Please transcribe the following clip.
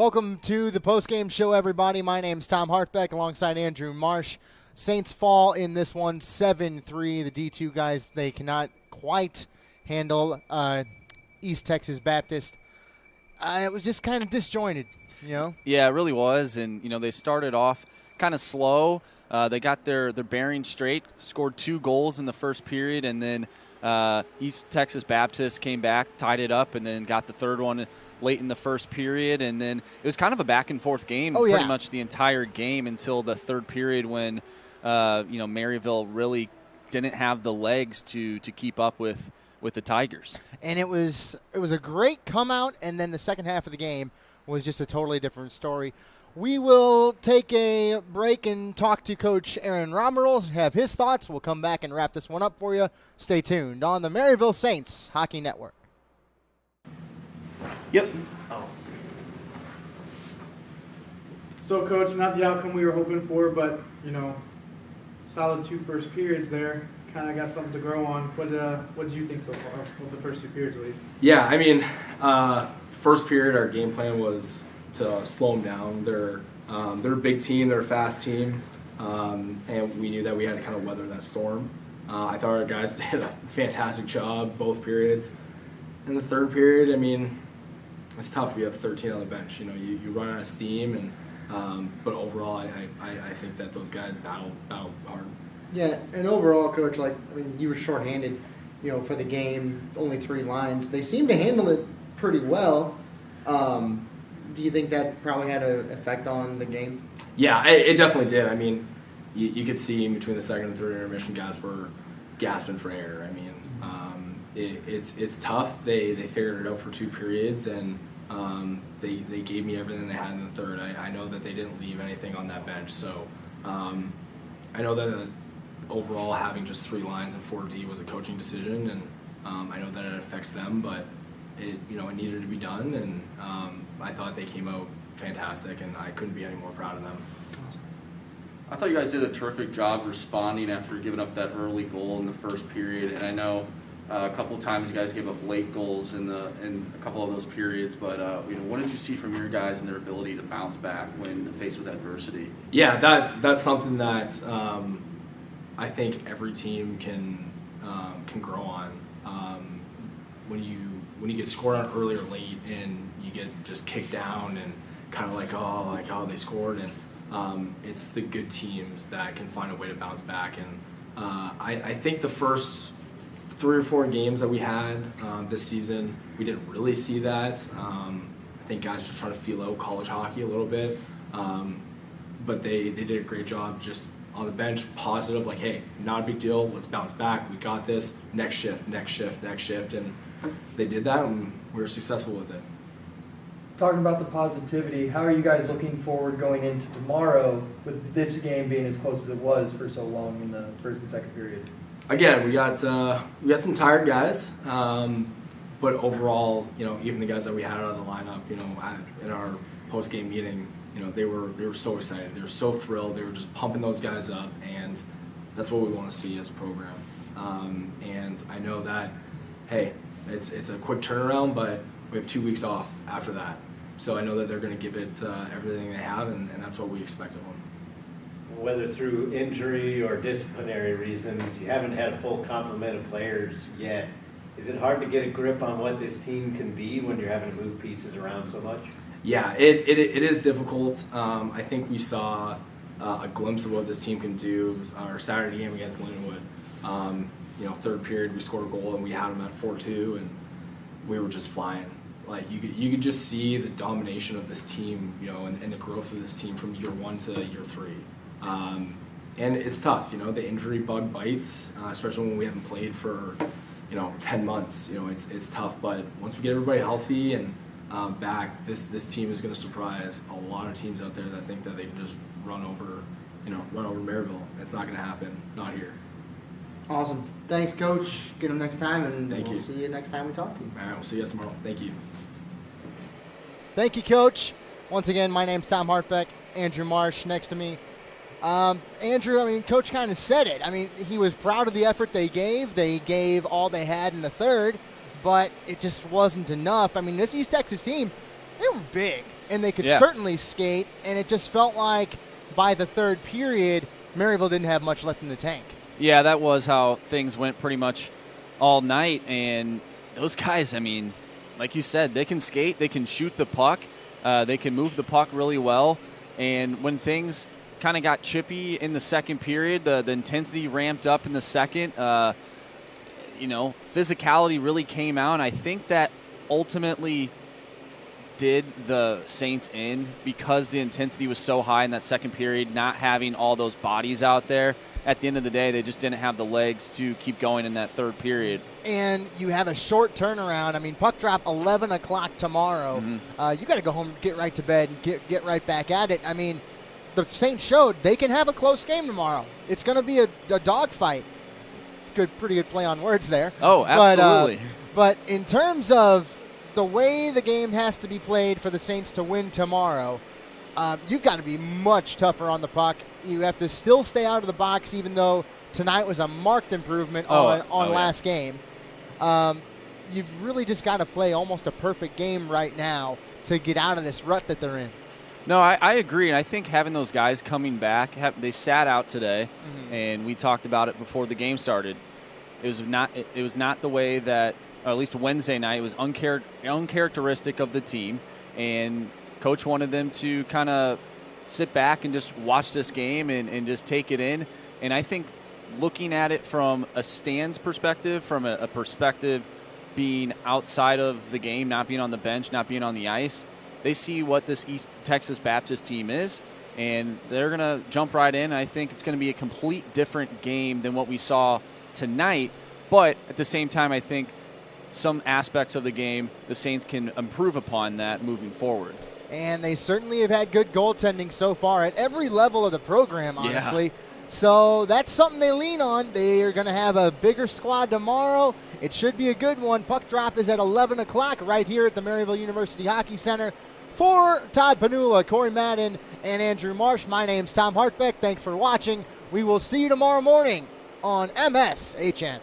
Welcome to the post-game show, everybody. My name's Tom Hartbeck alongside Andrew Marsh. Saints fall in this one 7-3. The D2 guys, they cannot quite handle East Texas Baptist. It was just kind of disjointed, you know? Yeah, it really was. And, they started off kind of slow. They got their bearings straight, scored 2 goals in the first period, and then East Texas Baptist came back, tied it up, and then got the third one late in the first period. And then it was kind of a back-and-forth game pretty much the entire game until the third period when, Maryville really didn't have the legs to keep up with the Tigers. And it was a great come-out, and then the second half of the game was just a totally different story. We will take a break and talk to Coach Aaron Romerals, have his thoughts. We'll come back and wrap this one up for you. Stay tuned on the Maryville Saints Hockey Network. Yep. Oh. So, Coach, not the outcome we were hoping for, but, solid 2 first periods there. Kind of got something to grow on. What did you think so far, with the first 2 periods at least? Yeah, first period our game plan was to slow them down. They're a big team, they're a fast team, and we knew that we had to kind of weather that storm. I thought our guys did a fantastic job both periods. In the third period, it's tough. We have 13 on the bench. You run out of steam, and but overall, I think that those guys battled hard. Yeah, and overall, Coach, you were shorthanded, for the game, only 3 lines. They seemed to handle it pretty well. Do you think that probably had an effect on the game? Yeah, it definitely did. You could see in between the second and third intermission, guys were gasping for air. It's tough. They figured it out for 2 periods, and they gave me everything they had in the third. I know that they didn't leave anything on that bench, so I know that overall having just 3 lines and 4D was a coaching decision, and I know that it affects them, but it needed to be done, and I thought they came out fantastic, and I couldn't be any more proud of them. I thought you guys did a terrific job responding after giving up that early goal in the first period, and I know a couple of times you guys gave up late goals in a couple of those periods, but what did you see from your guys and their ability to bounce back when faced with adversity? Yeah, that's something that I think every team can grow on. When you get scored on early or late and you get just kicked down and kind of oh they scored, and it's the good teams that can find a way to bounce back. And I think the first 3 or 4 games that we had this season, we didn't really see that. I think guys were trying to feel out college hockey a little bit, but they did a great job just on the bench, positive, hey, not a big deal, let's bounce back, we got this, next shift, and they did that, and we were successful with it. Talking about the positivity, how are you guys looking forward going into tomorrow with this game being as close as it was for so long in the first and second period? Again, we got some tired guys, but overall, even the guys that we had out of the lineup, in our post-game meeting, they were so excited, they were so thrilled, they were just pumping those guys up, and that's what we want to see as a program. And I know that, hey, it's a quick turnaround, but we have 2 weeks off after that. So I know that they're going to give it everything they have, and that's what we expect of them. Whether through injury or disciplinary reasons, you haven't had a full complement of players yet. Is it hard to get a grip on what this team can be when you're having to move pieces around so much? Yeah, it is difficult. I think we saw a glimpse of what this team can do. It was our Saturday game against Lindenwood. Third period we scored a goal and we had them at 4-2, and we were just flying. You could just see the domination of this team, and the growth of this team from year 1 to year 3. And it's tough, the injury bug bites, especially when we haven't played for 10 months. It's tough, but once we get everybody healthy and back, this team is going to surprise a lot of teams out there that think that they can just run over Maryville. It's not going to happen, not here. Awesome. Thanks, Coach. Get them next time, and we'll see you next time we talk to you. All right, we'll see you guys tomorrow. Thank you. Thank you, Coach. Once again, my name's Tom Hartbeck. Andrew Marsh next to me. Andrew, Coach kind of said it. He was proud of the effort they gave. They gave all they had in the third, but it just wasn't enough. This East Texas team, they were big. and they could Yeah. certainly skate, and it just felt like by the third period, Maryville didn't have much left in the tank. Yeah, that was how things went pretty much all night. And those guys, I mean, like you said, they can skate, they can shoot the puck, they can move the puck really well. And when things kind of got chippy in the second period, the intensity ramped up in the second. Physicality really came out. And I think that ultimately did the Saints in because the intensity was so high in that second period, not having all those bodies out there. At the end of the day, they just didn't have the legs to keep going in that third period. And you have a short turnaround. I mean, puck drop 11 o'clock tomorrow. You got to go home, get right to bed, and get right back at it. I mean, the Saints showed they can have a close game tomorrow. It's going to be a dogfight. Pretty good play on words there. Oh, absolutely. But in terms of the way the game has to be played for the Saints to win tomorrow, you've got to be much tougher on the puck. You have to still stay out of the box, even though tonight was a marked improvement on last game. You've really just got to play almost a perfect game right now to get out of this rut that they're in. No, I agree, and I think having those guys coming back, they sat out today, and we talked about it before the game started. It was not the way that, or at least Wednesday night, it was uncharacteristic of the team, and Coach wanted them to kind of sit back and just watch this game and just take it in. And I think looking at it from a stands perspective, from a perspective being outside of the game, not being on the bench, not being on the ice, they see what this East Texas Baptist team is, and they're going to jump right in. I think it's going to be a complete different game than what we saw tonight. But at the same time, I think some aspects of the game, the Saints can improve upon that moving forward. And they certainly have had good goaltending so far at every level of the program, honestly. Yeah. So that's something they lean on. They are going to have a bigger squad tomorrow. It should be a good one. Puck drop is at 11 o'clock right here at the Maryville University Hockey Center. For Todd Panula, Corey Madden, and Andrew Marsh, my name's Tom Hartbeck. Thanks for watching. We will see you tomorrow morning on MSHN.